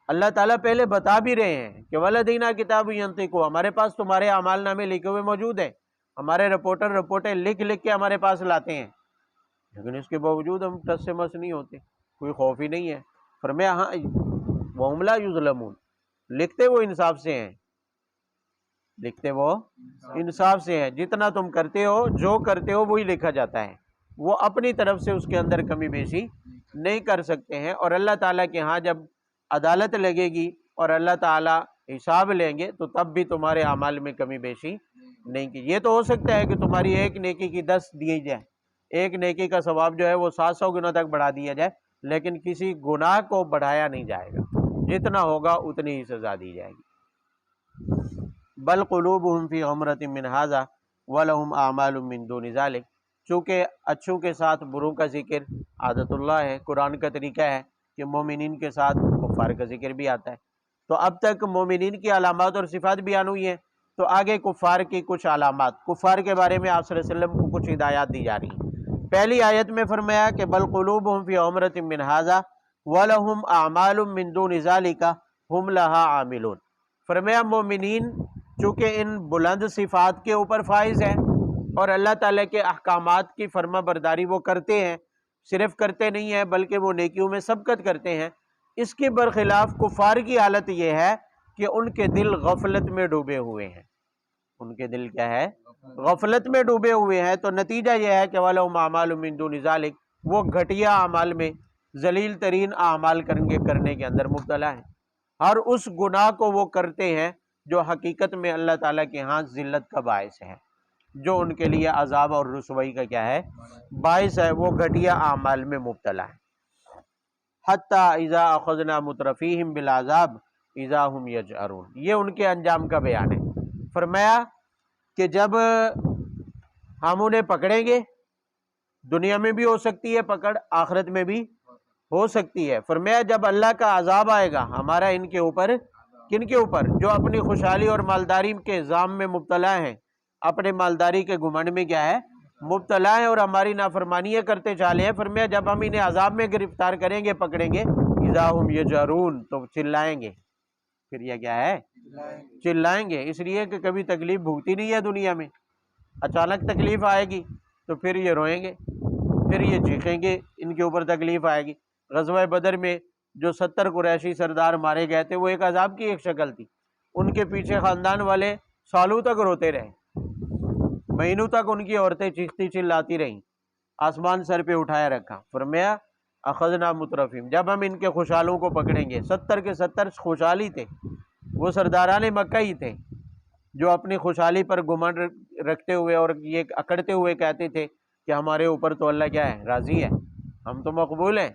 اللہ تعالیٰ پہلے بتا بھی رہے ہیں کہ وَلَدَيْنَا كِتَابٌ يَنطِقُ، ہمارے پاس تمہارے اعمال نامے لکھے ہوئے موجود ہیں، ہمارے رپورٹیں لکھ کے ہمارے پاس لاتے ہیں، لیکن اس کے باوجود ہم ٹس سے مس نہیں ہوتے، کوئی خوف ہی نہیں ہے۔ فرمایا ہاں وَهُمْ لَا يُظْلَمُونَ، لکھتے وہ انصاف سے ہیں، لکھتے وہ انصاف سے ہیں، جتنا تم کرتے ہو، جو کرتے ہو وہی لکھا جاتا ہے، وہ اپنی طرف سے اس کے اندر کمی بیشی نہیں کر سکتے ہیں۔ اور اللہ تعالیٰ کے ہاں جب عدالت لگے گی اور اللہ تعالیٰ حساب لیں گے تو تب بھی تمہارے اعمال میں کمی بیشی نہیں کی۔ یہ تو ہو سکتا ہے کہ تمہاری ایک نیکی کی 10 دی جائے، ایک نیکی کا ثواب جو ہے وہ 700 گنا تک بڑھا دیا جائے، لیکن کسی گناہ کو بڑھایا نہیں جائے گا، جتنا ہوگا اتنی ہی سزا دی جائے گی۔ بل قلوبہم فی غمرۃ من ھذا ولہم اعمال من دون ذلک، چونکہ اچھوں کے ساتھ بروں کا ذکر عادت اللہ ہے، قرآن کا طریقہ ہے کہ مومنین کے ساتھ کفار کا ذکر بھی آتا ہے۔ تو اب تک مومنین کی علامات اور صفات بیان ہوئی ہیں، تو آگے کفار کی کچھ علامات، کفار کے بارے میں آپ صلی اللہ علیہ وسلم کو کچھ ہدایات دی جا رہی ہیں۔ پہلی آیت میں فرمایا کہ بل قلوبہم فی غمرۃ من ھذا ولہم اعمال من دون ذلک ہم لہا عاملون۔ فرمایا مومنین چونکہ ان بلند صفات کے اوپر فائز ہیں اور اللہ تعالیٰ کے احکامات کی فرما برداری وہ کرتے ہیں، صرف کرتے نہیں ہیں بلکہ وہ نیکیوں میں سبقت کرتے ہیں، اس کے برخلاف کفار کی حالت یہ ہے کہ ان کے دل غفلت میں ڈوبے ہوئے ہیں، ان کے دل کیا ہے؟ غفلت میں ڈوبے ہوئے ہیں۔ تو نتیجہ یہ ہے کہ وَلَهُمْ أَعْمَالٌ مِّن دُونِ ذَلِكَ، وہ گھٹیا اعمال میں، ذلیل ترین اعمال کرنے کے اندر مبتلا ہیں، ہر اس گناہ کو وہ کرتے ہیں جو حقیقت میں اللہ تعالیٰ کے ہاں ذلت کا باعث ہے، جو ان کے لیے عذاب اور رسوائی کا کیا ہے؟ باعث ہے، وہ گھٹیا اعمال میں مبتلا ہے۔ حَتَّى إِذَا أَخَذْنَا مُتْرَفِيهِمْ بِالْعَذَابِ إِذَا هُمْ يَجْأَرُونَ، یہ ان کے انجام کا بیان ہے۔ فرمایا کہ جب ہم انہیں پکڑیں گے، دنیا میں بھی ہو سکتی ہے پکڑ، آخرت میں بھی ہو سکتی ہے۔ فرمایا جب اللہ کا عذاب آئے گا ہمارا ان کے اوپر، کن کے اوپر؟ جو اپنی خوشحالی اور مالداری کے الزام میں مبتلا ہیں، اپنے مالداری کے گھمنڈ میں کیا ہے؟ مبتلا ہیں اور ہماری نافرمانیاں کرتے چالے ہیں۔ فرمایا جب ہم انہیں عذاب میں گرفتار کریں گے، پکڑیں گے، اذا ہم یجرون، تو چلائیں گے، پھر یہ کیا ہے؟ چلائیں گے، اس لیے کہ کبھی تکلیف بھگتی نہیں ہے دنیا میں، اچانک تکلیف آئے گی تو پھر یہ روئیں گے، پھر یہ چیخیں گے، ان کے اوپر تکلیف آئے گی۔ غزوہ بدر میں جو 70 قریشی سردار مارے گئے تھے، وہ ایک عذاب کی ایک شکل تھی، ان کے پیچھے خاندان والے سالوں تک روتے رہے، مہینوں تک ان کی عورتیں چیختی چلاتی رہیں، آسمان سر پہ اٹھایا رکھا۔ فرمایا اخذنا مترفیم، جب ہم ان کے خوشحالوں کو پکڑیں گے، 70 کے 70 خوشحالی تھے، وہ سرداران مکہ ہی تھے جو اپنی خوشحالی پر گمنڈ رکھتے ہوئے اور یہ اکڑتے ہوئے کہتے تھے کہ ہمارے اوپر تو اللہ کیا ہے؟ راضی ہے، ہم تو مقبول ہیں،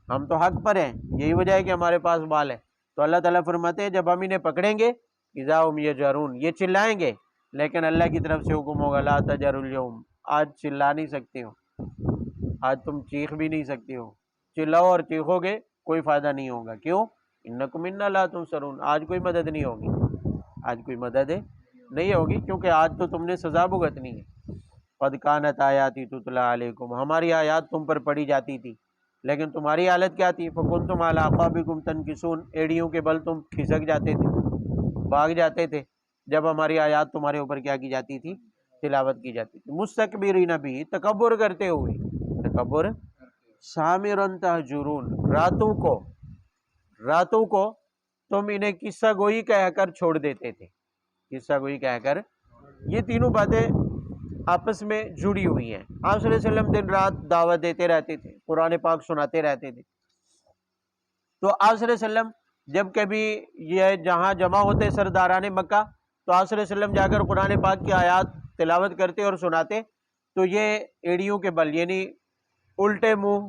ہم تو حق پر ہیں، یہی وجہ ہے کہ ہمارے پاس مال ہے۔ تو اللہ تعالیٰ فرماتے ہیں جب ہم انہیں پکڑیں گے، اذا ہم یجرون، یہ چلائیں گے، لیکن اللہ کی طرف سے حکم ہوگا لا تجروا اليوم، آج چلا نہیں سکتے ہو، آج تم چیخ بھی نہیں سکتے ہو، چلاؤ اور چیخو گے کوئی فائدہ نہیں ہوگا۔ کیوں؟ انکم منا لا تنصرون، آج کوئی مدد نہیں ہوگی، آج کوئی مدد نہیں ہوگی، کیونکہ آج تو تم نے سزا بھگتنی ہے۔ قد کانت آیاتی تتلی علیکم، ہماری آیات تم پر پڑھی جاتی تھی، لیکن تمہاری حالت کیا تھی؟ فکنتم علی اعقابکم تنکصون، ایڑیوں کے بل تم کھسک جاتے تھے، بھاگ جاتے تھے جب ہماری آیات تمہارے اوپر کیا کی جاتی تھی؟ تلاوت کی جاتی تھی۔ مستکبرین بھی، تکبر کرتے ہوئے، تکبر، سامرن تہجرون، راتوں کو تم انہیں قصہ گوئی کہہ کر چھوڑ دیتے تھے، قصہ گوئی کہہ کر۔ یہ تینوں باتیں آپس میں جڑی ہوئی ہیں۔ آپ صلی اللہ علیہ وسلم دن رات دعوت دیتے رہتے تھے، قرآن پاک سناتے رہتے تھے، تو آپ صلی اللہ علیہ وسلم جب کبھی یہ جہاں جمع ہوتے سرداران مکہ، تو آپ صلی اللہ علیہ وسلم جا کر قرآن پاک کی آیات تلاوت کرتے اور سناتے، تو یہ ایڑیوں کے بل یعنی الٹے منہ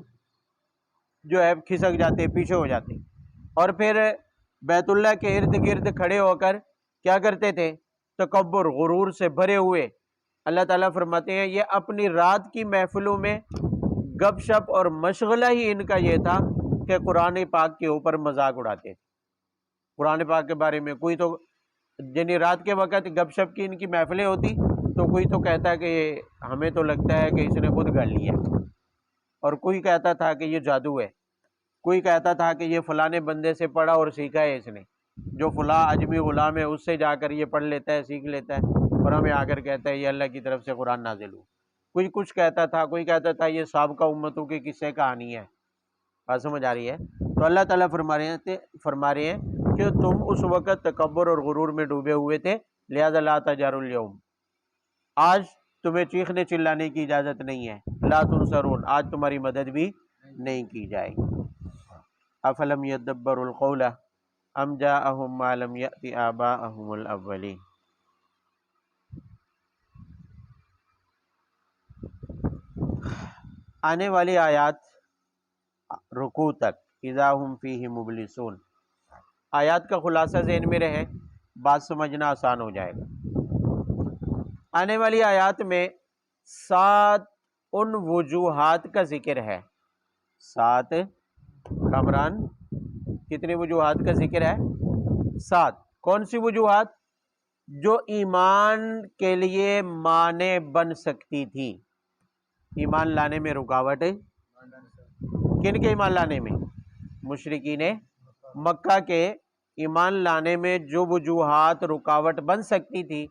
جو ہے کھسک جاتے، پیچھے ہو جاتے، اور پھر بیت اللہ کے ارد گرد کھڑے ہو کر کیا کرتے تھے؟ تکبر، غرور سے بھرے ہوئے۔ اللہ تعالیٰ فرماتے ہیں یہ اپنی رات کی محفلوں میں گپ شپ اور مشغلہ ہی ان کا یہ تھا کہ قرآن پاک کے اوپر مذاق اڑاتے تھے، قرآن پاک کے بارے میں کوئی تو یعنی رات کے وقت گپ شپ کی ان کی محفلیں ہوتی تو کوئی تو کہتا ہے کہ ہمیں تو لگتا ہے کہ اس نے خود گڑھ لیا، اور کوئی کہتا تھا کہ یہ جادو ہے، کوئی کہتا تھا کہ یہ فلاں بندے سے پڑھا اور سیکھا ہے اس نے، جو فلاں اجمی غلام ہے اس سے جا کر یہ پڑھ لیتا ہے، سیکھ لیتا ہے اور ہمیں آ کر کہتا ہے یہ اللہ کی طرف سے قرآن نازل ہو۔ کوئی کچھ کہتا تھا، کوئی کہتا تھا یہ سابقہ امتوں کی قصے کہانی ہے۔ بات سمجھ آ رہی ہے؟ تو اللہ تعالیٰ فرما رہے ہیں کہ تم اس وقت تکبر اور غرور میں ڈوبے ہوئے تھے، لہذا لا تجاروا اليوم، آج تمہیں چیخنے چلانے کی اجازت نہیں ہے، لا تنصرون، آج تمہاری مدد بھی نہیں کی جائے گی۔ افلم یدبروا القول ام جاءہم ما لم یأت آباءہم الاولین۔ آنے والی آیات رکوع تک اذا ہم فیہ مبلسون، آیات کا خلاصہ ذہن میں رہے، بات سمجھنا آسان ہو جائے گا۔ آنے والی آیات میں 7 ان وجوہات کا ذکر ہے، 7 کامران کتنی وجوہات کا ذکر ہے؟ 7۔ کون سی وجوہات؟ جو ایمان کے لیے مانع بن سکتی تھی، ایمان لانے میں رکاوٹ۔ کن کے ایمان لانے میں؟ مشرکین مکہ کے ایمان لانے میں جو وجوہات رکاوٹ بن سکتی تھی،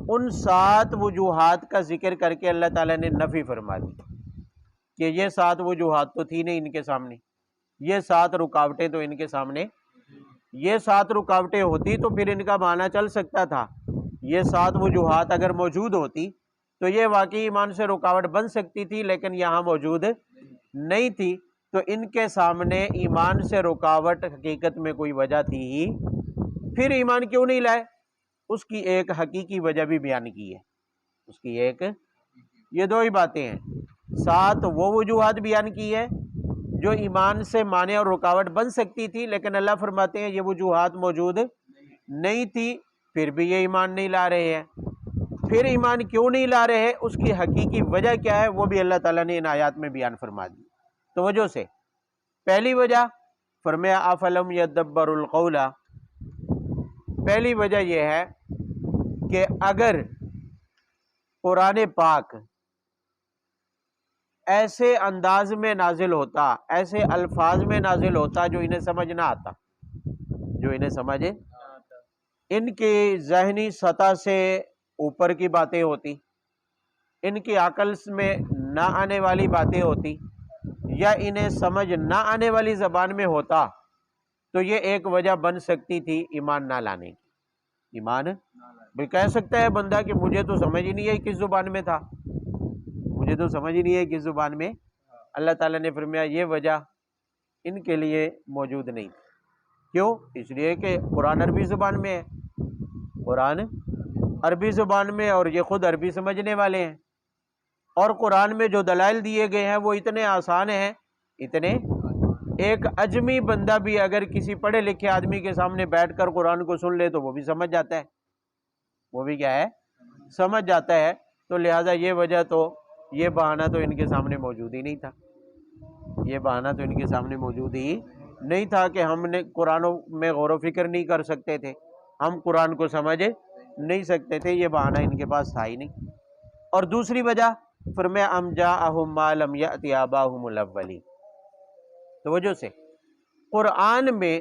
ان 7 وجوہات کا ذکر کر کے اللہ تعالیٰ نے نفی فرما دی کہ یہ 7 وجوہات تو تھی نہیں ان کے سامنے، یہ 7 رکاوٹیں تو ان کے سامنے، یہ 7 رکاوٹیں ہوتی تو پھر ان کا معنی چل سکتا تھا، یہ 7 وجوہات اگر موجود ہوتی تو یہ واقعی ایمان سے رکاوٹ بن سکتی تھی، لیکن یہاں موجود نہیں تھی، تو ان کے سامنے ایمان سے رکاوٹ حقیقت میں کوئی وجہ تھی ہی، پھر ایمان کیوں نہیں لائے؟ اس کی ایک حقیقی وجہ بھی بیان کی ہے، اس کی ایک، یہ 2 ہی باتیں ہیں، 7 وہ وجوہات بیان کی ہے جو ایمان سے مانع اور رکاوٹ بن سکتی تھی، لیکن اللہ فرماتے ہیں یہ وجوہات موجود نہیں تھی، پھر بھی یہ ایمان نہیں لا رہے ہیں۔ پھر ایمان کیوں نہیں لا رہے، اس کی حقیقی وجہ کیا ہے، وہ بھی اللہ تعالیٰ نے ان آیات میں بیان فرما دی۔ توجہ سے، پہلی وجہ فرمایا افلم یدبروا القول، پہلی وجہ یہ ہے کہ اگر قرآن پاک ایسے انداز میں نازل ہوتا، ایسے الفاظ میں نازل ہوتا جو انہیں سمجھ نہ آتا، جو انہیں سمجھ، ان کی ذہنی سطح سے اوپر کی باتیں ہوتی، ان کی عقل میں نہ آنے والی باتیں ہوتی، یا انہیں سمجھ نہ آنے والی زبان میں ہوتا، تو یہ ایک وجہ بن سکتی تھی ایمان نہ لانے کی۔ ایمان بھی کہہ سکتا ہے بندہ کہ مجھے تو سمجھ ہی نہیں ہے کس زبان میں تھا، مجھے تو سمجھ ہی نہیں ہے کس زبان میں۔ اللہ تعالیٰ نے فرمایا یہ وجہ ان کے لیے موجود نہیں۔ کیوں؟ اس لیے کہ قرآن عربی زبان میں ہے، قرآن عربی زبان میں، اور یہ خود عربی سمجھنے والے ہیں، اور قرآن میں جو دلائل دیے گئے ہیں وہ اتنے آسان ہیں، اتنے، ایک اجمی بندہ بھی اگر کسی پڑھے لکھے آدمی کے سامنے بیٹھ کر قرآن کو سن لے تو وہ بھی سمجھ جاتا ہے، وہ بھی کیا ہے؟ سمجھ جاتا ہے۔ تو لہٰذا یہ وجہ تو، یہ بہانہ تو ان کے سامنے موجود ہی نہیں تھا، یہ بہانہ تو ان کے سامنے موجود ہی نہیں تھا کہ ہم نے قرآن میں غور و فکر نہیں کر سکتے تھے، ہم قرآن کو سمجھ نہیں سکتے تھے، یہ بہانہ ان کے پاس تھا ہی نہیں۔ اور دوسری وجہ فرمایا ام جاءہم ما لم یأت آباؤہم الاولین، توجہ سے، قرآن میں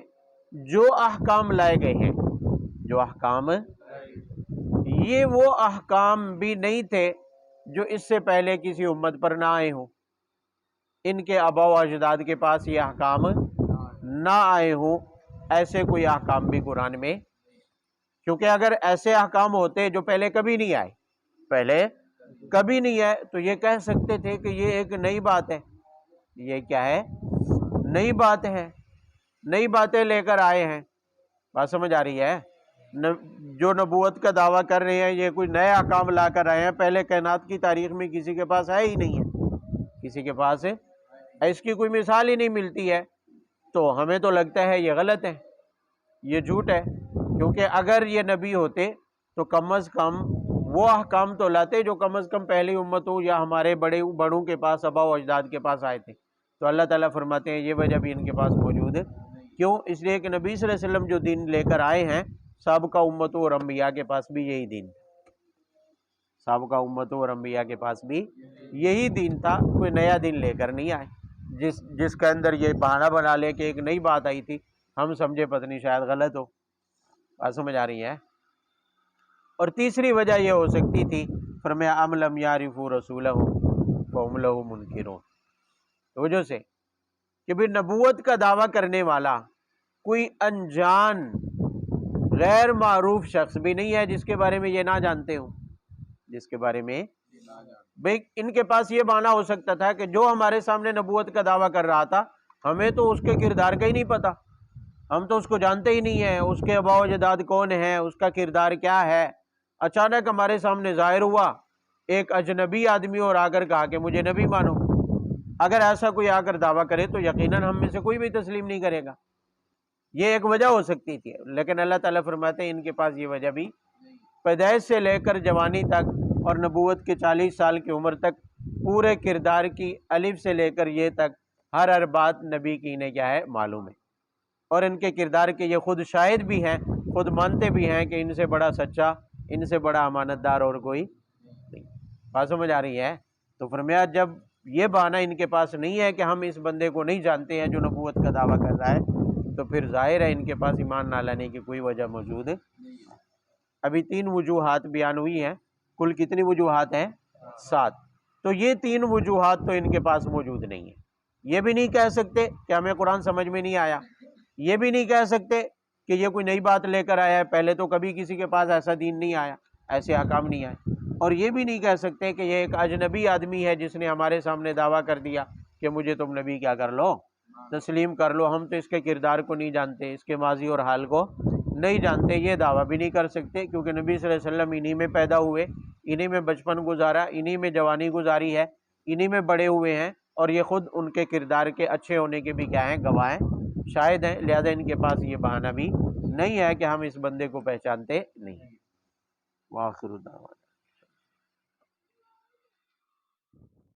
جو احکام لائے گئے ہیں، جو احکام، یہ وہ احکام بھی نہیں تھے جو اس سے پہلے کسی امت پر نہ آئے ہوں، ان کے آباء و اجداد کے پاس یہ احکام نہ آئے ہوں، ایسے کوئی احکام بھی قرآن میں، کیونکہ اگر ایسے احکام ہوتے جو پہلے کبھی نہیں آئے، پہلے کبھی نہیں آئے، تو یہ کہہ سکتے تھے کہ یہ ایک نئی بات ہے، یہ کیا ہے؟ نئی بات ہے، نئی باتیں لے کر آئے ہیں۔ بات سمجھ آ رہی ہے؟ جو نبوت کا دعویٰ کر رہے ہیں یہ کوئی نئے احکام لا کر آئے ہیں، پہلے کائنات کی تاریخ میں کسی کے پاس ہے ہی نہیں ہے، کسی کے پاس اس کی کوئی مثال ہی نہیں ملتی ہے، تو ہمیں تو لگتا ہے یہ غلط ہے، یہ جھوٹ ہے، کیونکہ اگر یہ نبی ہوتے تو کم از کم وہ احکام تو لاتے جو کم از کم پہلی امتوں یا ہمارے بڑوں کے پاس، آباء و اجداد کے پاس آئے تھے۔ تو اللہ تعالیٰ فرماتے ہیں یہ وجہ بھی ان کے پاس موجود ہے۔ کیوں؟ اس لیے کہ نبی صلی اللہ علیہ وسلم جو دین لے کر آئے ہیں، سابقہ امتوں اور انبیاء کے پاس بھی یہی دین، سابقہ امتوں اور انبیاء کے پاس بھی یہی دین تھا، کوئی نیا دین لے کر نہیں آئے۔ جس کے اندر یہ بہانہ بنا لے کہ ایک نئی بات آئی تھی، ہم سمجھے پتہ نہیں شاید غلط ہو۔ بات سمجھ آ رہی ہے؟ اور تیسری وجہ یہ ہو سکتی تھی، فرمایا ام لم یعرفوا رسولهم فهم له منکرون، وجہ سے کہ بھی نبوت کا دعویٰ کرنے والا کوئی انجان غیر معروف شخص بھی نہیں ہے جس کے بارے میں یہ نہ جانتے ہوں، جس کے بارے میں بھئی ان کے پاس یہ بہانہ ہو سکتا تھا کہ جو ہمارے سامنے نبوت کا دعویٰ کر رہا تھا ہمیں تو اس کے کردار کا ہی نہیں پتا، ہم تو اس کو جانتے ہی نہیں ہیں، اس کے آباء و اجداد کون ہیں، اس کا کردار کیا ہے۔ اچانک ہمارے سامنے ظاہر ہوا ایک اجنبی آدمی اور آ کر کہا کہ مجھے نبی مانو۔ اگر ایسا کوئی آ کر دعویٰ کرے تو یقیناً ہم میں سے کوئی بھی تسلیم نہیں کرے گا۔ یہ ایک وجہ ہو سکتی تھی، لیکن اللہ تعالیٰ فرماتے ہیں ان کے پاس یہ وجہ بھی پیدائش سے لے کر جوانی تک اور نبوت کے 40 سال کی عمر تک پورے کردار کی الف سے لے کر یہ تک ہر بات نبی کی انہیں کیا ہے معلوم ہے، اور ان کے کردار کے یہ خود شاہد بھی ہیں، خود مانتے بھی ہیں کہ ان سے بڑا سچا، ان سے بڑا امانت دار اور کوئی نہیں۔ بات سمجھ آ رہی ہے؟ تو فرمایا جب یہ بہانہ ان کے پاس نہیں ہے کہ ہم اس بندے کو نہیں جانتے ہیں جو نبوت کا دعویٰ کر رہا ہے، تو پھر ظاہر ہے ان کے پاس ایمان نہ لانے کی کوئی وجہ موجود نہیں۔ ابھی 3 وجوہات بیان ہوئی ہیں، کل کتنی وجوہات ہیں؟ 7۔ تو یہ 3 وجوہات تو ان کے پاس موجود نہیں ہیں۔ یہ بھی نہیں کہہ سکتے کہ ہمیں قرآن سمجھ میں نہیں آیا، یہ بھی نہیں کہہ سکتے کہ یہ کوئی نئی بات لے کر آیا ہے، پہلے تو کبھی کسی کے پاس ایسا دین نہیں آیا، ایسے احکام نہیں آئے، اور یہ بھی نہیں کہہ سکتے کہ یہ ایک اجنبی آدمی ہے جس نے ہمارے سامنے دعویٰ کر دیا کہ مجھے تم نبی کیا کر لو، تسلیم کر لو، ہم تو اس کے کردار کو نہیں جانتے، اس کے ماضی اور حال کو نہیں جانتے۔ یہ دعویٰ بھی نہیں کر سکتے کیونکہ نبی صلی اللہ علیہ وسلم انہی میں پیدا ہوئے، انہی میں بچپن گزارا، انہی میں جوانی گزاری ہے، انہی میں بڑے ہوئے ہیں، اور یہ خود ان کے کردار کے اچھے ہونے کے بھی کیا ہیں؟ گواہ ہیں، شاہد ہیں، لہذا ان کے پاس یہ بہانہ بھی نہیں ہے کہ ہم اس بندے کو پہچانتے نہیں۔ وآخر دعوانا